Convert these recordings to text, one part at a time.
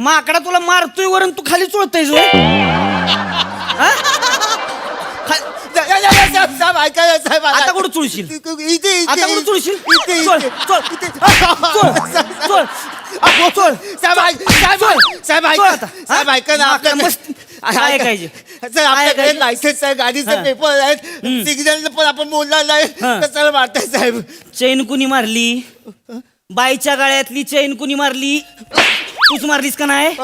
माकडा तुला मारतोय वरून तू खाली चोळतोयस होय? हा? साहेब ऐका ना, साहेब आता कुठं चुळशील? इथे आता कुठं चुळशील? इथे चोळ, चोळ, चोळ, चोळ. चोळ. साहेब साहेब चोळ आता. साहेब ऐका ना माकडा मस्त काय ऐकायचे? सर आपल्याकडे लायसन्स आहे, गाडीचे पेपर आहेत, सिग्नल पण आपण बोलणार नाही. कशाला मारताय साहेब? चैन कुणी मारली? बाईच्या गळ्यातली चैन कुणी मारली? तूच मारलीस का नाही?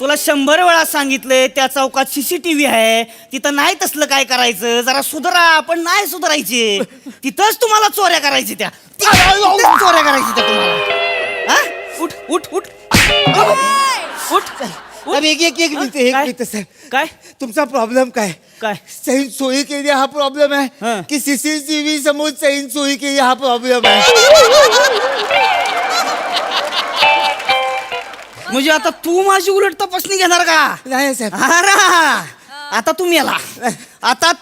तुला 100 वेळा सांगितलंय त्या चौकात CCTV आहे, तिथं नाही तसलं काय करायचं. जरा सुधरा. आपण नाही सुधारायचे. तिथंच तुम्हाला चोऱ्या करायची त्या चोऱ्या करायची त्या तुम्हाला. हा? उठ उठ उठ उठ. एक मिनिट साहेब, काय तुमचा प्रॉब्लेम काय? काय चैन चोरी केली हा प्रॉब्लेम आहे की CCTV समोर चैन चोरी केली हा प्रॉब्लेम आहे? म्हणजे आता तू माझी उलट तपासणी घेणार का? नाही साहेब. आता तू मेला. आता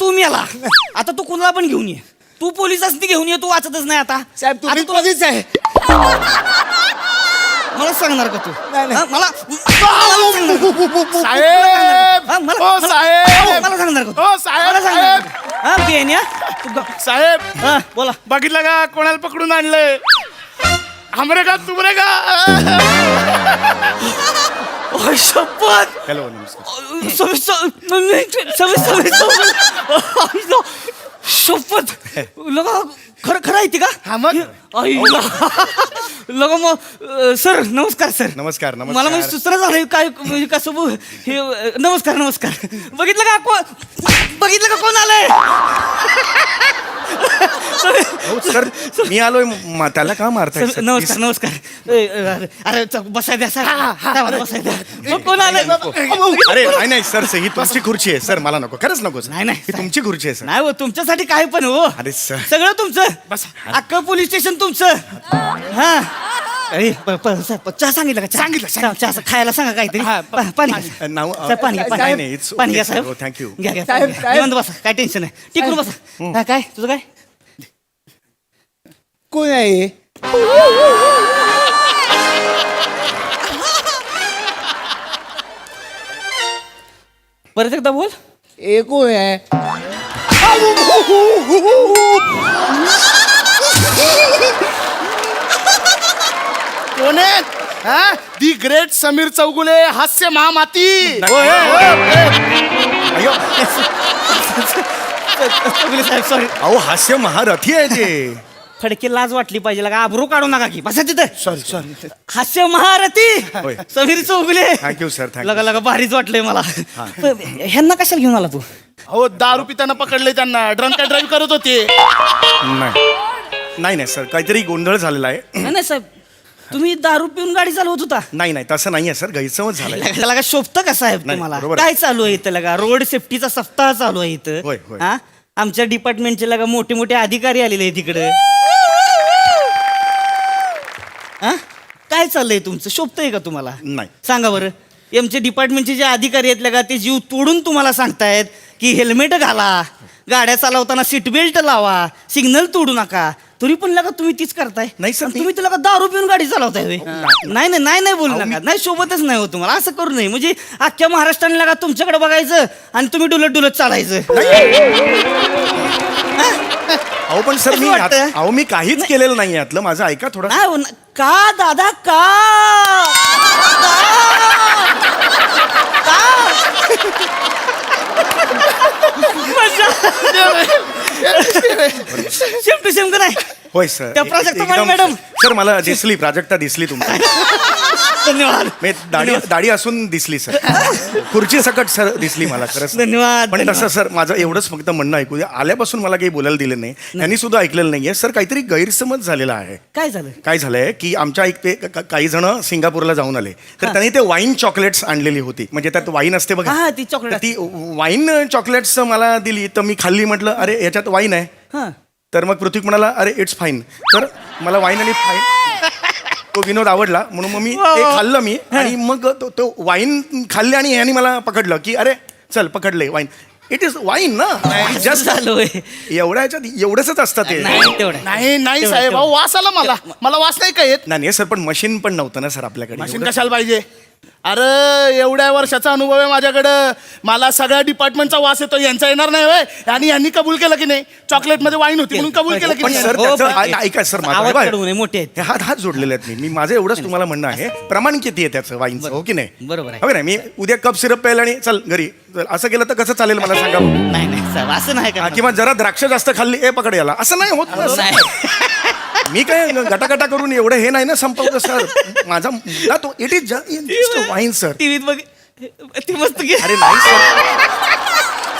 तू कुणाला पण घेऊन ये. तू पोलिसांनी घेऊन ये. तू वाचतच नाही आता. साहेब तुम्ही आता पोलीस आहे. मला सांगणार का तू? नाही, नाही. मला साहेब हा, मला ओ साहेब मला सांगणार का तू? ओ साहेब मला सांगणार का साहेब तू? हा, बेन्या? तू साहेब हा, बोला. बघितलं का कोणाला पकडून आणलंय? हमरे का तुमरे का? ओय, शपथ. हॅलो नमस्कार. शपथ लगा खरं खरं आहे ती का? हा मग. आईला. लगा मग सर नमस्कार सर. नमस्कार मला नमस्कार. म्हणजे सुचरा झालंय काय म्हणजे कसं हे नमस्कार नमस्कार. बघितलं का कोण आलंय? हो, सर मी आलोय त्याला का मारताय सर? नमस्कार नमस्कार. अरे बसाय द्या सर. बसाय द्या. मग कोण आलंय? अरे नाही सर ही तुमची खुर्ची आहे सर. मला नको, खरंच नको सर. नाही, ही तुमची खुर्ची आहे सर. नाही हो तुमच्यासाठी काय पण हो. अरे सर. सगळं तुमचं. बस. अख्खं पोलीस स्टेशन तुमचं. हा अरे चहा सांगितलं का? सांगितलं. चहा खायला सांगा काहीतरी. पाणी घ्या. नाव साहेब, पाणी घ्या, पाणी. नाही, नाही, it's पाणी okay, घ्या sir. साहेब. हो, thank you. घ्या साहेब, साहेब. निवांत बसा. काय टेन्शन नाही. टिकून बसा. हा, काय तुझं काय? कोण आहे? परत एकदा बोल. हे कोण आहे? कोण आहे? हा? दी ग्रेट समीर चौगुले, हास्य महामाती. अयो, साहेब सॉरी. अहो हास्य महारथी आहे ते. फडके लाज वाटली पाहिजे लगा. आबरू काढू नका की. बसा तिथं. सॉरी. हास्य महारथी होय. Sameer Chougule. Thank you sir thank you. लगा लगा भारीच वाटलंय मला. ह्यांना कशाला घेऊन आला तू? हो दारू पिताना पकडले त्यांना. ड्रंक अँड ड्राईव्ह करत होते. नाही सर काहीतरी गोंधळ झालेला आहे. नाही साहेब तुम्ही दारू पिऊन गाडी चालवत होता? नाही तसं नाहीये सर. गैरसमज झालाय. त्याला का शोभतं का साहेब नाही, तुम्हाला? बरोबर आहे. काय चालू आहे इथं लगा? रोड सेफ्टीचा सप्ताह चालू आहे इथं. होय, होय. हा आमच्या डिपार्टमेंटचे लगा मोठे मोठे अधिकारी आलेले आहे तिकडे. हा काय चाललंय तुमचं? शोभतंय का तुम्हाला? नाही. सांगा बरं. आमच्या डिपार्टमेंटचे जे अधिकारी आहेत लगा ते जीव तोडून तुम्हाला सांगतायत की हेल्मेट घाला, गाड्या चालवताना सीट बेल्ट लावा, सिग्नल तोडू नका. तरी पण लगा तुम्ही तीच करताय. नाही सर, तुम्ही तुला दारू पिऊन गाडी चालवताय होय? नाही बोलू नका. नाही शोभतच नाही हो तुम्हाला. असं करू नये. म्हणजे अख्ख्या महाराष्ट्राने लगा तुमच्याकडे बघायचं आणि तुम्ही डुलत चालायचं. अहो पण सर कसं वाटतं? मी काहीच केलेलं नाही यातलं. माझं ऐका थोडं. नाही हो ना. का दादा का? सेम टू सेम का नाही? होय सर. त्या प्राजक्ता एकदम- मॅडम. सर मला दिसली प्राजक्ता दिसली तुमची. धन्यवाद. मी दाढी असून दिसली सर. खुर्ची सकट सर दिसली मला खरंच. धन्यवाद. पण तसं सर माझं एवढंच फक्त म्हणणं ऐकू द्या. आल्यापासून मला काही बोलायला दिलं नाही. त्यांनी सुद्धा ऐकलेलं नाहीये सर. काहीतरी गैरसमज झालेला आहे. काय झालं? काय झालंय की आमच्या एक ते काही जण सिंगापूरला जाऊन आले. तर त्यांनी ते वाईन चॉकलेट्स आणलेली होती. म्हणजे त्यात वाईन असते बघा. हा ती चॉकलेट. तर ती वाईन चॉकलेट्स मला दिली. तर मी खाल्ली. म्हटलं अरे याच्यात वाईन आहे. हा तर मग पृथ्वी म्हणाला अरे इट्स फाईन. तर मला वाईन आणि फाईन तो विनोद आवडला म्हणून मग मी ते खाल्लं मी. आणि मग तो वाईन खाल्ले आणि ह्यानी मला पकडलं की अरे चल पकडले वाईन. इट इज वाईन ना. जस्ट झालोय. एवढ्या ह्याच्यात एवढंच असतं ते. नाही तेवढं नाही तेवढं, साहेब. तेवढं. अहो वास आला मला वास नाही का येत? नाही सर पण मशीन पण नव्हतं ना सर आपल्याकडे. मशीन कशाला पाहिजे? अरे एवढ्या वर्षाचा अनुभव आहे माझ्याकडं. मला सगळ्या डिपार्टमेंटचा वास येतो, यांचा येणार नाही होय. आणि यांनी कबूल केलं की नाही, चॉकलेट मध्ये वाईन होती म्हणून कबूल केलं की पण नाही? सर हो, त्याचं पण- ऐका सर माझं आवाज बघा, चढवू नये, मोठे आहेत. हे हात जोडलेले आहेत मी माझं एवढंच तुम्हाला म्हणणं आहे, प्रमाण किती आहे त्याचं वाईनचं, हो की नाही? बरोबर आहे. हो की नाही? मी उद्या कप सिरप प्यायला आणि चल घरी, जर असं केलं तर कसं चालेल मला सांगा. नाही नाही साहेब असं नाही हा, का किंवा जरा द्राक्ष जास्त खाल्ली ए पकड याला, असं नाही होत ना. नाही मी काय गटागटा करून एवढं हे नाही ना संपवलं सर. माझा मुद्दा तो इट इज वाईन सर. टीव्हीत बघ ती मस्त गे- अरे नाही सर,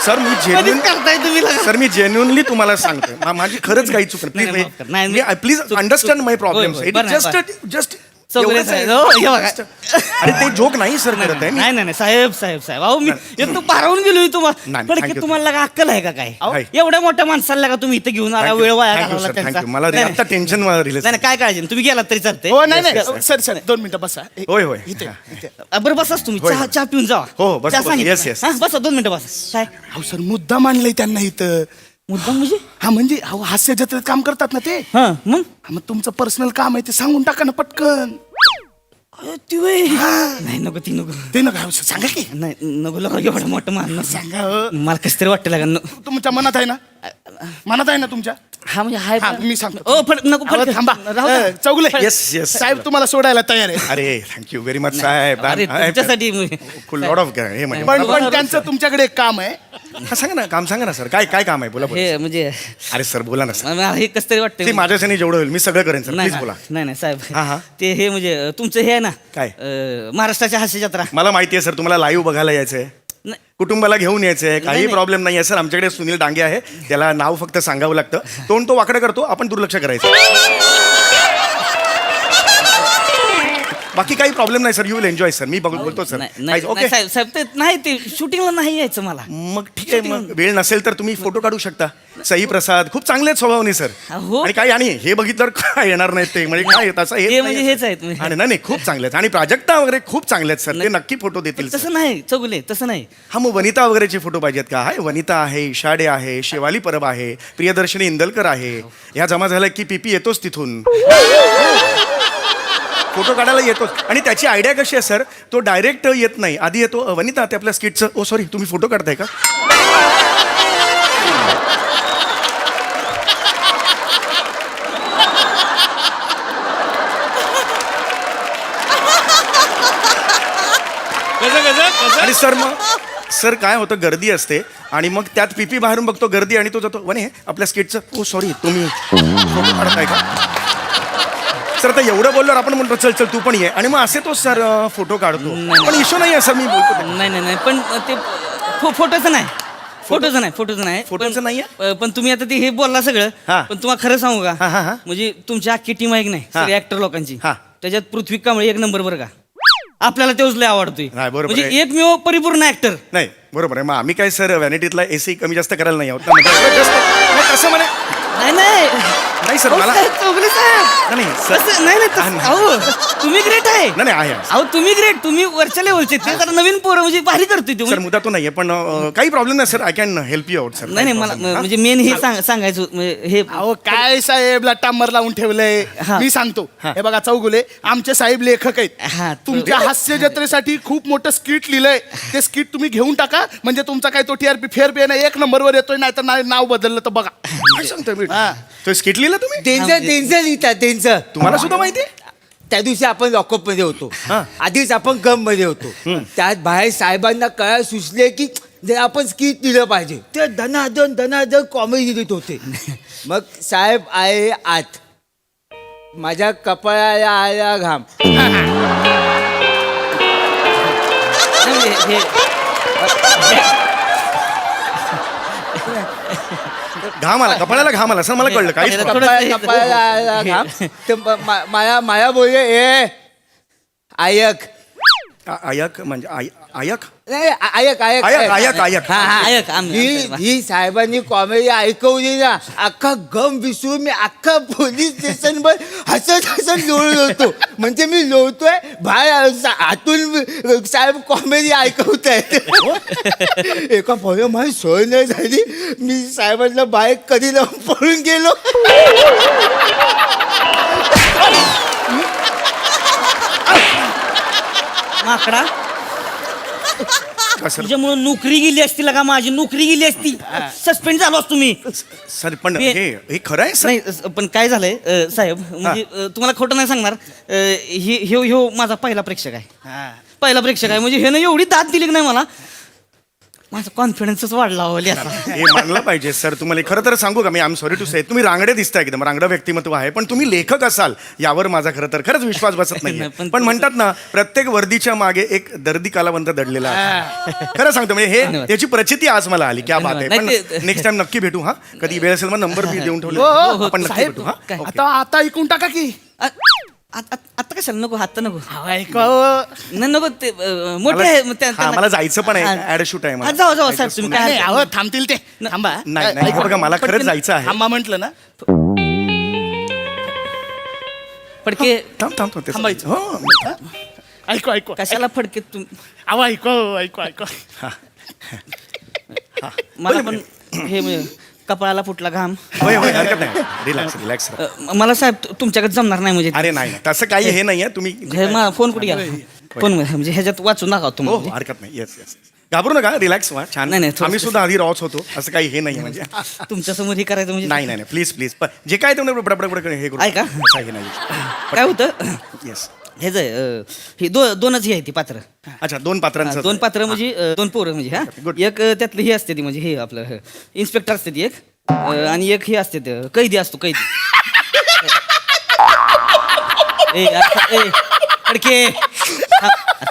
सर मी कधीच जेन्युन करताय तुम्ही लगा. सर मी जेन्युनली तुम्हाला सांगतोय माझी खरंच काही चुकलं. नाही, नाही, माफ कर. नाही, please please understand my problem. होय, होय. बरं नाही, जस्ट सगळे साहेब, हो, हे बघा. अरे ते जोक नाही सर करत आहे मी. नाही नाही नाही, साहेब साहेब साहेब अहो मी एकदम पारावून गेलो तुम्हाला नाही, पण thank you, तुम्हाला लगा अक्कल आहे का काय आहे. एवढ्या मोठ्या माणसाला लगा तुम्ही इथे घेऊन आला, वेळ वाया थँक्यू घालवला सर त्यांचा. थँक्यू. मला नाही, आता टेन्शन मला रिलीज. नाही नाही, काय काळजी नाही. तुम्ही गेलात तरी चालतंय. हो नाही नाही सर सर 2 मिनिटं बसा. होय, होय. इथे इथे. बरं बसाच तुम्ही होय, चहा होय. चहा पिऊन जावा. हो, बस, चहा बस. सांगितलं Yes, का? yes. हा, बसा 2 मिनिटं बसा. काय अहो सर मुद्दा मांडलंय त्यांना इथं. मुद्दाम म्हणजे हा म्हणजे अहो हास्य जत्रेत काम करतात ना ते. हा मग हा, मग तुमचं पर्सनल काम आहे ते सांगून टाका ना पटकन. ती वय नाही नको ती नको ते ना काय सांगा की. नाही नको लगा एवढं मोठं मान सांगा हो. मला कसं तरी वाटतं लागा तुमच्या मनात आहे ना, मनात आहे ना तुमच्या. हा म्हणजे हाय हा, मी सांगतो. ओ फट नको अहो, फट थांबा राहू द्या. Chougale Yes, yes. साहेब तुम्हाला सोडायला तयार आहे. अरे थँक्यू व्हेरी मच साहेब. अरे तुमच्यासाठी फुल लॉट ऑफ हे म्हणजे पण त्यांचं तुमच्याकडे एक काम आहे. हा, सांगा ना काम सांगा ना सर. काय काय काम आहे बोला बोला. हे म्हणजे अरे सर बोला ना सर. मला हे कसं तरी ते वाटतं माझ्यासाठी जेवढं होईल मी सगळं करेन सर. नाही प्लीज बोला. नाही नाही हा, हा. साहेब ते हे म्हणजे तुमचं हे आहे ना काय? महाराष्ट्राच्या हास्य जत्रा मला माहिती आहे सर तुम्हाला लाईव्ह बघायला यायचंय, नाही, कुटुंबाला घेऊन यायचंय, काही नाही. प्रॉब्लेम नाही आहे सर. आमच्याकडे सुनील डांगे आहे, त्याला नाव फक्त सांगावं लागतं, तोंड तो वाकडं करतो, आपण दुर्लक्ष करायचं. बाकी काही प्रॉब्लेम नाही sir. You will enjoy sir. मी बोलतो सर. नाही, नाही, ओके नाही, साहेब साहेब ते नाही ते शूटिंगला नाही यायचं मला मग ठीक आहे. मग वेळ नसेल तर तुम्ही फोटो काढू शकता. सई प्रसाद खूप चांगले आहेत स्वभावने सर. हो. आणि काय आणि हे बघितलं काय येणार नाहीत ते म्हणजे काय येत असं हे येत म्हणजे नाही. हेच आहेत म्हणजे. आणि नाही नाही, खूप चांगले आहेत आणि प्राजक्ता वगैरे खूप चांगले आहेत सर. ते नक्की फोटो देतील सर. तसं नाही चौगुले तसं नाही हा मग वनिता वगैरेचे फोटो पाहिजेत का? हाय वनिता आहे, इशाडे आहे, शेवाली परब आहे, प्रियदर्शनी इंदलकर आहे. ह्या जमा झाल्या की पीपी येतोच तिथून फोटो काढायला येतोच. आणि त्याची आयडिया कशी आहे सर, तो डायरेक्ट येत नाही, आधी येतो वनिता ते आपल्या स्किटचं. ओ सॉरी तुम्ही फोटो काढताय का? आणि सर मग सर काय होतं गर्दी असते आणि मग त्यात पीपी बाहेरून बघतो गर्दी आणि तो जातो वने आपल्या स्किटचं. ओ सॉरी तुम्ही फोटो काढताय का? सर आता एवढं बोलल्यावर आपण म्हणतो चल चल तू पण ये आणि मग असे तो सर फोटो काढतो. पण इशू नाही आहे सर. मी बोलतो ते. नाही नाही नाही पण ते फोटोचं नाही फोटोचं नाही फोटोचं नाही फोटोचं पण- नाहीये? पण तुम्ही आता ते हे बोलला सगळं हा. पण तुम्हाला खरं सांगू का हा, हा, हा. म्हणजे तुमची अख्खी टीम आहे की नाही हा. सगळे ऍक्टर लोकांची हा. त्याच्यात पृथ्वी कांबळे एक नंबर बरं का आपल्याला तेच लय आवडतोय नाही, बरोबर म्हणजे आहे. एकमेव परिपूर्ण ऍक्टर नाही बरोबर आहे. मग आम्ही काय सर व्हॅनिटीतला एसी कमी जास्त करायला नाही आहोत ना. म्हणजे एवढं जास्त नाही तसं म्हणे नाही नाही नाही सर अहो, मला साहेब, चौगुले साहेब नाही सर तसं- नाही नाही तसं- नाही. अहो तुम्ही ग्रेट आहे नाही नाही आहे अहो तुम्ही ग्रेट तुम्ही वरच्या लेवलचे ते जरा नवीन पोरं म्हणजे भारी करतोय ते सर मुद्दा तो नाहीये पण काही प्रॉब्लेम नाही sir. I can help you out sir. नाही नाही मला म्हणजे मेन हे सांगायचं म्हणजे हे अहो काय साहेब लट्टांबर लावून ठेवलंय. हा. मी सांगतो हे बघा चौगुले आमचे साहेब लेखक हा, आहेत. तुमच्या हास्य जत्रेसाठी खूप मोठं स्किट लिहिलंय. ते स्किट तुम्ही घेऊन टाका म्हणजे तुमचा काय तो टीआरपी फेर पे एक नंबरवर येतोय नाही तर नाव बदललं तर बघा. काय सांगतोय मी? तो स्किट लिहिला तुम्ही? त्यांचं लिहितात त्यांचं. तुम्हाला सुद्धा माहिती आहे? त्या दिवशी आपण लॉकअप मध्ये होतो. हा. आधीच आपण गम मध्ये होतो. त्यात बाहेर साहेबांना कळायला सुचले की जर आपण स्किट दिलं पाहिजे ते धनाधन कॉमेडी देत होते. मग साहेब आहे आत, माझ्या कपाळाला आला घाम. हे घाम आला कपाळाला घाम आला सर मला कळलं काहीच थोडं- problem. कपाळाला आला घाम. तर माया बोलले ए आयक आयक म्हणजे आयक नाही आयक आयक आयक. हा, हा. आयक, आम्ही- ही साहेबांनी कॉमेडी ऐकवली ना अख्खा गम विसरून मी अख्खा पोलीस स्टेशनवर हसत लोळत होतो. म्हणजे मी लोळतोय बाहेर आतून साहेब कॉमेडी ऐकवत आहेत. एका फळ माझी सोय नाही झाली. मी साहेबांना बाहेर कधी लावून पळून गेलो. माकडा का सर तुझ्यामुळे नोकरी गेली असती का माझी नोकरी गेली असती सस्पेंड झालो असतो मी सर पण हे खरं आहे सर नाही पण काय झालंय साहेब म्हणजे तुम्हाला खोटं नाही सांगणार ह्यो माझा पहिला प्रेक्षक आहे पहिला प्रेक्षक आहे म्हणजे ह्यानं एवढी दाद दिली की नाही मला माझा कॉन्फिडन्सच वाढला होली आता हे मानलं पाहिजे सर तुम्हाला खरं तर सांगू का मी आय एम सॉरी टू से तुम्ही रांगडे दिसता एकदम रांगडं व्यक्तिमत्व आहे पण तुम्ही लेखक असाल यावर माझा खरं तर खरंच विश्वास बसत नाही पण पण म्हणतात ना प्रत्येक वर्दीच्या मागे एक दर्दी कलावंत दडलेला आहे खरं सांगतो म्हणजे हे धन्यवाद. त्याची प्रचिती आज मला आली क्या बात आहे धन्यवाद. पण नाही, नेक्स्ट टाइम नक्की भेटू हा कधी वेळ असेल मग नंबर बी देऊन ठेवले हो, आपण नक्की साहेब, भेटू हा काय? ओके. आता ऐकून टाका की आता कशाला नको आता नको ऐका नाही नको ते मोठे आहे मग त्या- हा, त्यांना- मला जायचं पण आहे हा. ऍड शूट आहे मला. जाऊ जाऊ साहेब तुम्ही काय अहो थांबतील ते थांबा नाही, नाही, ऐका. बघा, मला खरंच पटकन जायचं आहे. थांबा म्हटलं ना फडके थांब थांब थांब, ते थांबायचं. हो ऐकू ऐकू कशाला फडके तुम्ही अहो ऐकू मला पण हे म्हणजे कपाळाला फुटला घाम होय होय हरकत नाही रिलॅक्स रिलॅक्स मला साहेब तुमच्याकडे जमणार नाही म्हणजे अरे नाही नाही, तसं काही हे नाहीये तुम्ही फोन कुठे गेला फोन म्हणजे ह्याच्यात वाचून दाखवा हो तुम्हाला हो हरकत नाही येस येस घाबरू नका रिलॅक्स व्हा छान नाही, नाही, थोडं- आम्ही सुद्धा आधी रॉच होतो असं काही हे नाही म्हणजे तुमच्या समोर हे करायचं म्हणजे नाही नाही नाही प्लीज प्लीज जे काय तुम्ही बडबड हे करू ऐका. असं हे नाही काय होतं येस हे जे ही दोनच ही आहे ती पात्र अच्छा दोन पात्रांचं दोन पात्र म्हणजे दोन पोरं म्हणजे हा good. एक त्यातलं हे असते ती म्हणजे हे आपलं इन्स्पेक्टर असते ती एक आणि एक हे असते ते कैदी असतो कैदी खडके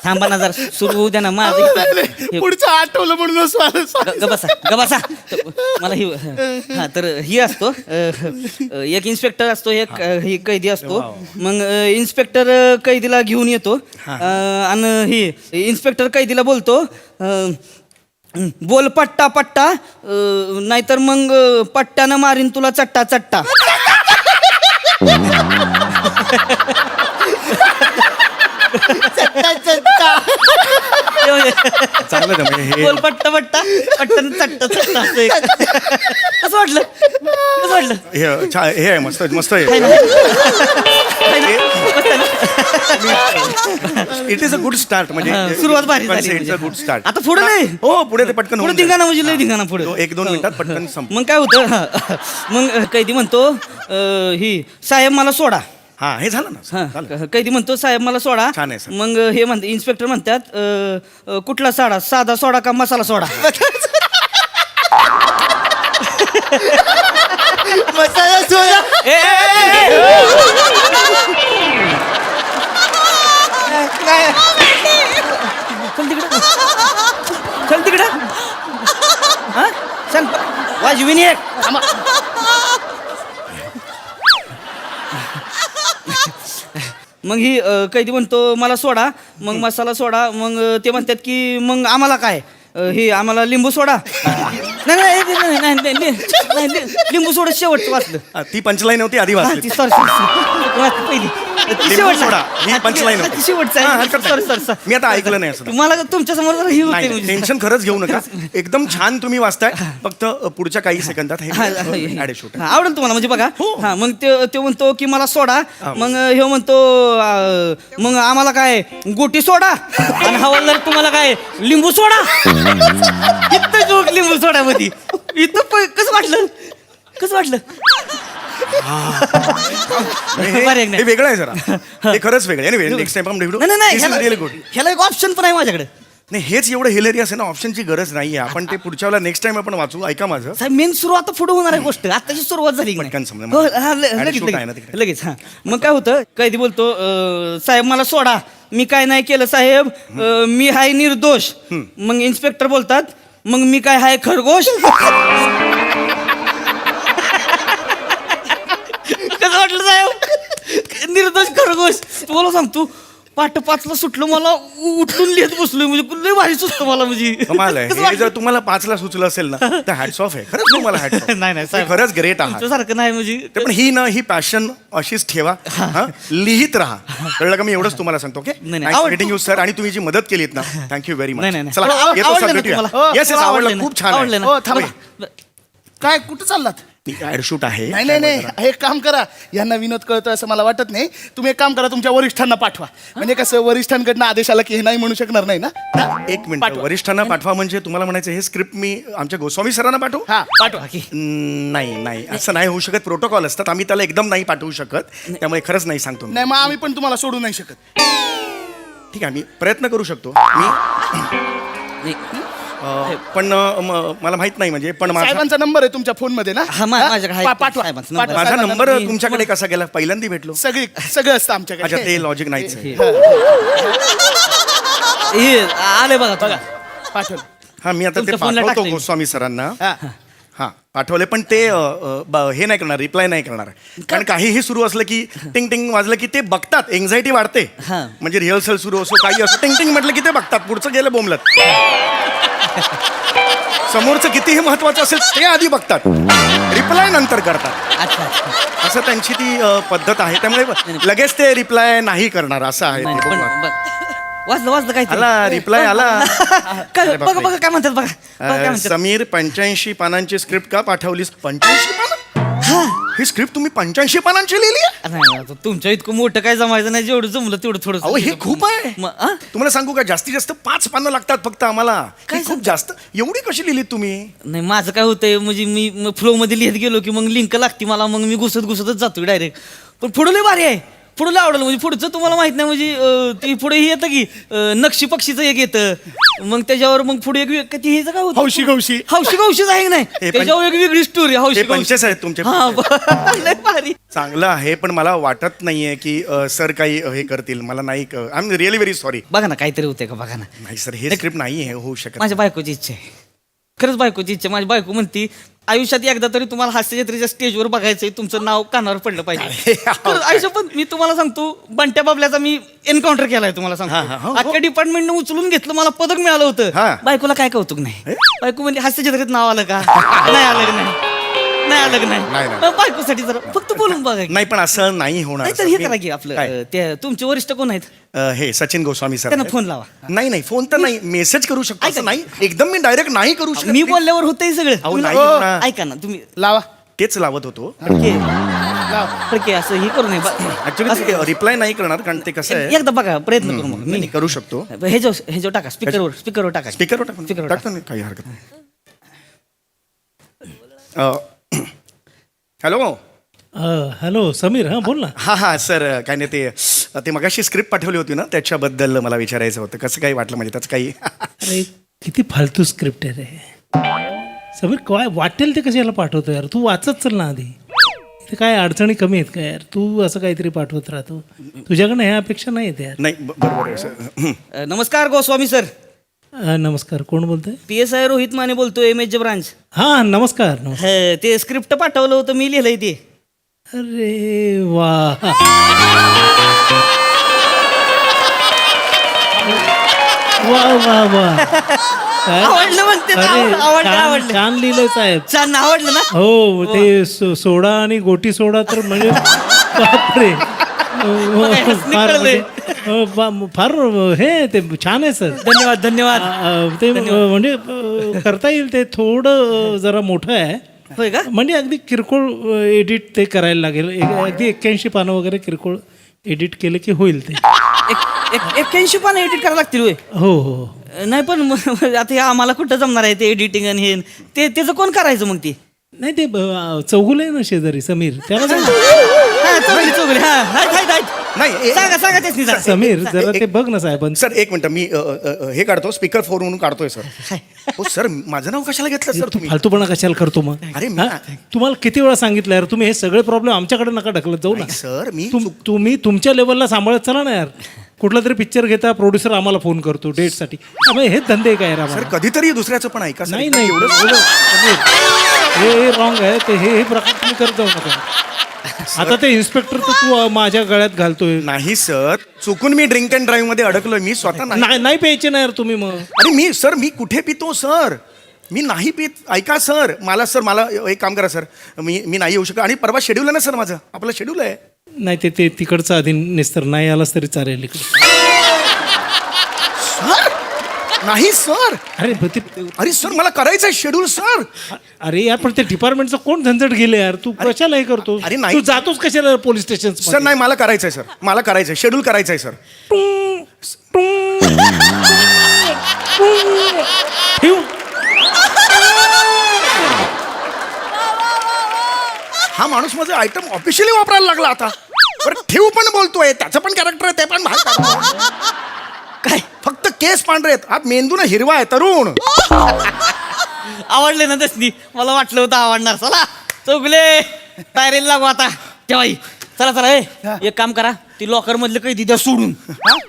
थांबा ना जरा सुरू होऊ द्या ना माझं हे- पुढचं आठवलं म्हणून गबासा मला ही हा तर ही असतो एक इन्स्पेक्टर असतो एक ही कैदी असतो मग इन्स्पेक्टर कैदीला घेऊन येतो आणि ही इन्स्पेक्टर कैदीला बोलतो बोल पट्टा पट्टा नाहीतर मग पट्ट्यानं मारीन तुला चट्टा चट्टा चांगलं आहे म्हणजे हे बोल पट्टा पट्टा पट्ट्यानं चट्टा चट्टा असं एक. कसं वाटलं कसं वाटलं हे आहे मस्त मस्त आहे है ना? It is a good start म्हणजे सुरुवात भारी झाली इट्स अ गुड स्टार्ट आता पुढे नाही हो पुढे ते पटकन पुढे होऊन धिंगाणा जाईल. म्हणजे लय धिंगाणा पुढे तो 1-2 मिनिटात पटकन संप मग काय होतं मग कैदी म्हणतो ही साहेब मला सोडा हा हे झालं ना हा झालं. कैदी म्हणतो साहेब मला सोडा छान आहे, सर. मग हे म्हणते इन्स्पेक्टर म्हणतात कुठला साडा साधा सोडा का मसाला सोडा मसाला सोडा ए, ए, ए, ए. चल तिकडं चल तिकडं हा चल वाजविनी एक मग ही कैदी म्हणतो मला सोडा मग मसाला सोडा मग ते म्हणतात की मग आम्हाला काय हे आम्हाला लिंबू सोडा नाही नाही नाही, नाही, नाही, नाही, नाही, लिंबू सोडा शेवटचं वाचलं ती पंचलाईन होती आधी हा, वाचली ती सॉरी पहिली ती लिंबू शेवटचं. सोडा ही हा, पंचलाईन ती होती शेवटचं हा, आहे हरकत सॉरी नाही. सॉरी मी आता ऐकलं नाही असं तुम्हाला तुमच्या समोर जरा ही होते नाही म्हणजे टेन्शन खरंच घेऊ नका एकदम छान तुम्ही वाचताय फक्त पुढच्या काही सेकंदात हे ऍड शूट हा, आवडेल तुम्हाला म्हणजे बघा हो. हा मग ते म्हणतो की मला सोडा मग हे म्हणतो मग आम्हाला काय गोटी सोडा आणि हवालदार तुम्हाला काय लिंबू सोडा इथं जोक लिंबू सोडा मध्ये इथं कसं वाटलं कसं वाटलं बरं एक हे वेगळं आहे जरा हे खरंच वेगळं आहे नेक्स्ट टाइम आपण भेटू नाही This is really good. ह्याला एक ऑप्शन पण आहे माझ्याकडे नाही हेच एवढं हिलेरियस आहे ना ऑप्शनची गरज नाही आहे आपण ते पुढच्या वेळेला नेक्स्ट टाइम आपण वाचू ऐका माझं साहेब मेन सुरू आता पुढे होणार आहे गोष्ट आताची सुरुवात झाली की नाही? पटकन समजा. हो, हा, आणि लगेच shoot आहे ना लगेच तिकडे. लगेच हा मग काय होतं कैदी बोलतो साहेब मला सोडा मी काय नाही केलं साहेब मी हाय निर्दोष मग इन्स्पेक्टर बोलतात मग मी काय हाय खरगोश कसं वाटलं साहेब निर्दोष खरगोश तुम्हाला सांगतो पाठ 5ला सुटलं मला उठून लिहित बसलोय म्हणजे लय भारी सुचतं मला म्हणजे कमाल आहे कसं हे वाटलं? जर तुम्हाला 5ला सुचलं असेल ना तर हॅट्स ऑफ आहे खरंच तुम्हाला हॅट्स ऑफ नाही नाही साहेब खरंच ग्रेट आहात तुमच्यासारखं नाही म्हणजे ते पण ही ना ही पॅशन अशीच ठेवा हा लिहित राहा कळलं का मी एवढंच तुम्हाला सांगतो ओके नाही, नाही. आवड- मीटिंग यू सर आणि तुम्ही जी मदत केलीत ना थँक्यू व्हेरी मच नाही, नाही, नाही. चला येतो आवडलं सर ना भेटूया तुम्हाला? येस येस आवडलं आवडलं ना? खूप छान आवडलं आहे ना? हो थांबा काय कुठं चाललात ऍडशूट आहे. नाही एक काम करा, यांना विनोद कळतो असं मला वाटत नाही. तुम्ही एक काम करा, तुमच्या वरिष्ठांना पाठवा. म्हणजे कसं वरिष्ठांकडनं आदेश आला की हे नाही म्हणू शकणार नाही ना. एक मिनिट, पाठवा. वरिष्ठांना पाठवा म्हणजे तुम्हाला म्हणायचं हे स्क्रिप्ट मी आमच्या गोस्वामी सरांना पाठवू? हा पाठवा. नाही असं नाही होऊ शकत. प्रोटोकॉल असतात, आम्ही त्याला एकदम नाही पाठवू शकत. त्यामुळे खरंच नाही सांगतो मी. नाही मग आम्ही पण तुम्हाला सोडू नाही शकत. ठीक आहे, मी प्रयत्न करू शकतो मी. पण मला माहित नाही म्हणजे, पण माझा साहेबांचा नंबर आहे तुमच्या फोन मध्ये ना. हा, माझ्याकडे आहे. पाठवा साहेबांचा number. पाठवा. माझा साहेबांना नंबर मी- तुमच्याकडे कसा गेला? पहिल्यांदा भेटलो. सगळं असतं अच्छा, आमच्याकडे. ते लॉजिक नाहीच आहे. हे आले बघा बघा पाठवलं. हा, मी आता ते तुमच्या फोनला पाठवतो टाकलंय मी. गोस्वामी सरांना. हा. हा पाठवले, पण ते हे नाही करणार, रिप्लाय नाही करणार. कारण काहीही सुरू असलं की टिंग टिंग वाजलं की ते बघतात, एन्झायटी वाढते. हा. म्हणजे रिहर्सल सुरू असो काही असो, टिंग टिंग म्हटलं की ते बघतात, पुढचं गेलं बोंबलत. समोरचं कितीही महत्वाचं असेल ते आधी बघतात, रिप्लाय नंतर करतात. अच्छा. असं त्यांची ती पद्धत आहे. त्यामुळे लगेच ते रिप्लाय नाही करणार असं आहे नाही, ते. पण बघा. वाजलं काय आला रिप्लाय आला. काय अरे बघा बापरे. बघा काय म्हणतात बघा बघा काय म्हणतात. समीर 85 पानांची स्क्रिप्ट का पाठवलीस? 85 पानं? ही स्क्रिप्ट तुम्ही 85 पानांची लिहिली आहे? नाही, आता तुमच्या इतकं मोठं काय जमायचं नाही, जेवढं जमलं तेवढं थोडं. अहो हे खूप आहे. तुम्हाला सांगू का, जास्तीत जास्त 5 पानं लागतात फक्त आम्हाला. काय हे खूप जास्त. एवढी कशी लिहिली तुम्ही? नाही, माझं काय होतंय म्हणजे मी फ्लो मध्ये लिहित गेलो की मग लिंक लागते मला, मग मी घुसतच जातो डायरेक्ट. पण पुढं लय भारी आहे, पुढं लय आवडलं. म्हणजे पुढचं तुम्हाला माहित नाही म्हणजे ती पुढे हे येतं की नक्षी पक्षीचं एक येतं, मग त्याच्यावर मग पुढे एक ती हेच काय होतं, हौशी गौशी. हौशी गौशीच आहे की नाही, पण- त्याच्यावर एक वेगळी स्टोरी हौशी हे 25 आहेत तुमचे. हा लय भारी. चांगलं आहे, पण मला वाटत नाहीये की सर काही हे करतील. मला नाही, I am really very sorry. बघा ना काहीतरी होतंय का, बघा ना. नाही सर, हे स्क्रिप्ट नाही हे होऊ शकत. माझ्या बायकोची इच्छा आहे, खरंच बायकोची इच्छा. माझी बायको म्हणती आयुष्यात एकदा तरी तुम्हाला हास्य जत्रेच्या स्टेजवर बघायचंय, तुमचं नाव कानावर पडलं पाहिजे. खरंच, आयुष्यात पण मी तुम्हाला सांगतो, बंट्या बाबल्याचा मी एन्काउंटर केलाय तुम्हाला हा, हा, सांगतो. हो, अख्ख्या डिपार्टमेंटने उचलून घेतलं, मला पदक मिळालं हा. होतं. बायकोला काय कौतुक नाही. बायको म्हणजे हास्य जत्रेत नाव आलं का? नाही आलं की नाही आलं की नाही, नाही. नाही. मग बायकोसाठी जरा फक्त बोलून बघा की. नाही, पण असं नाही होणार. नाहीतर हे करा की आपलं काय? ते तुमचे वरिष्ठ कोण आहेत, हे सचिन गोस्वामी सर. त्यांना फोन लावा. नाही फोन तर नाही, मेसेज करू शकतो. असं नाही एकदम मी डायरेक्ट नाही करू शकत. मी बोलल्यावर होतंय सगळं. अहो, तुम्ही- नाही होणार. ऐका ना तुम्ही लावा तेच लावत होतो. फडके असं हे करू नये. ऍक्च्युली रिप्लाय नाही करणार, कारण ते कसं आहे. एकदा बघा, प्रयत्न करू मग. नाही, करू शकतो. हे जो टाका स्पीकरवर टाका. स्पीकरवर स्पीकरवर टाकतो नाही, काही हरकत नाही. हॅलो. हॅलो समीर, हां बोल ना. हा सर, काय नाही ते मगाशी स्क्रिप्ट पाठवली होती ना, त्याच्याबद्दल मला विचारायचं होतं. कसं काय वाटलं म्हणजे त्याचं काही. अरे किती फालतू स्क्रिप्ट आहे रे समीर. काय वाटेल ते कशाला पाठवतो यार, तू वाचत चल ना आधी. ते काय अडचणी कमी आहेत का यार, तू असं काहीतरी पाठवत राहतो. तुझ्याकडनं ह्या अपेक्षा नाही आहेत यार. नाही बरोबर आहे सर. नमस्कार गोस्वामी सर. नमस्कार, कोण बोलतोय? PSI रोहित माने बोलतोय, MH ब्रांच. हां नमस्कार. ते स्क्रिप्ट पाठवलं होतं, मी लिहिलंय ते. अरे वा, वा वा वा. काय? आवडलं म्हणते ना, अरे, आवडलं छान आवडलं छान लिहिलंय साहेब. छान आवडलं ना. हो ते सोडा आणि गोटी सोडा तर म्हणजे बापरे. फार कळलंय. फार हे ते छान आहे सर. धन्यवाद. ते म्हणजे करता येईल. ते थोडं जरा मोठं आहे, होय का? म्हणजे अगदी किरकोळ एडिट ते करायला लागेल. अगदी 81 पानं वगैरे किरकोळ एडिट केलं की होईल ते. 81 पानं एडिट करायला लागतील होय? हो हो. नाही पण आता हे आम्हाला कुठं जमणार आहे ते एडिटिंग आणि हे त्याचं कोण करायचं मग ते? नाही ते चौगुल आहे ना शेजारी समीर, त्याला सांग. चौगुले. नाही सांगा तेच नाही. समीर जरा ते बघ ना साहेब. सर एक मिनिट, मी हे काढतो, स्पीकर फोन म्हणून काढतोय सर. हो सर, माझं नाव कशाला घेतलं सर तू तुम्ही? फालतूपणा कशाला करतो मग? अरे मी- हा? तुम्हाला किती वेळा सांगितलं यार, तुम्ही हे सगळे प्रॉब्लेम आमच्याकडे नका ढकलत जाऊ ना. नाही, सर मी तुम्ही तुमच्या लेवलला सांभाळत चला ना यार. कुठला तरी पिक्चर घेता, प्रोड्युसर आम्हाला फोन करतो डेटसाठी. त्यामुळे हेच धंदे काय यार सर आम्हाला? कधीतरी दुसऱ्याचं पण ऐका सर. नाही नाही, एवढं हे रॉंग आहे. ते हे प्रकार तुम्ही करत जाऊ नका. आता ते इन्स्पेक्टर तर तू माझ्या गळ्यात घालतोय. नाही सर, चुकून मी ड्रिंक अँड ड्राईव्ह मध्ये अडकलोय. मी स्वतः नाही. नाही प्यायचे ना यार तुम्ही मग. अरे मी कुठे पितो सर? मी नाही पित. ऐका सर, मला एक काम करा सर, मी नाही येऊ शकत. आणि परवा शेड्यूल आहे ना सर, माझं आपलं शेड्यूल आहे. नाही ते तिकडचं आधी निस्तर नाही आलास तरी चालेल इकडे. नाही सर. अरे पण ते अरे सर मला करायचंय शेड्यूल सर. अरे यार पण ते डिपार्टमेंटचं कोण झंझट गेले यार तू कशाला हे करतो अरे नाही. तू जातोस कशाला पोलीस स्टेशन सर नाही मला करायचंय सर. मला करायचंय शेड्यूल करायचंय सर. हा माणूस माझं आयटम ऑफिशियली वापरायला लागला आता. बरं ठेवू पण बोलतोय त्याचं पण कॅरेक्टर आहे ते पण बाहेर काढतो. काय फक्त केस पांढरे आहेत हा मेंदू ना हिरवा आहे तरुण. आवडले ना दसनी मला वाटलं होतं आवडणार. चला चौगले तयारीला लागू आता. तेव्हाही चला चला एक काम करा ती लॉकर मधलं काही द्या सोडून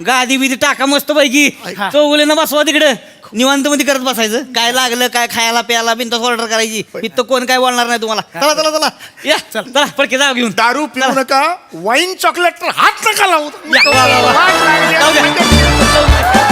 गादी बिदी टाका मस्त पैकी. चौगले ना बसवा तिकडे निवांत मध्ये करत बसायचं. काय लागलं काय खायला प्यायला बिनतास ऑर्डर करायची. इथं कोण काय बोलणार नाही तुम्हाला. चला चला चला या चला पडके जाऊ घेऊन. दारू पिऊ नका वाईन चॉकलेट तर हात नका लावू. या. जाऊ द्या.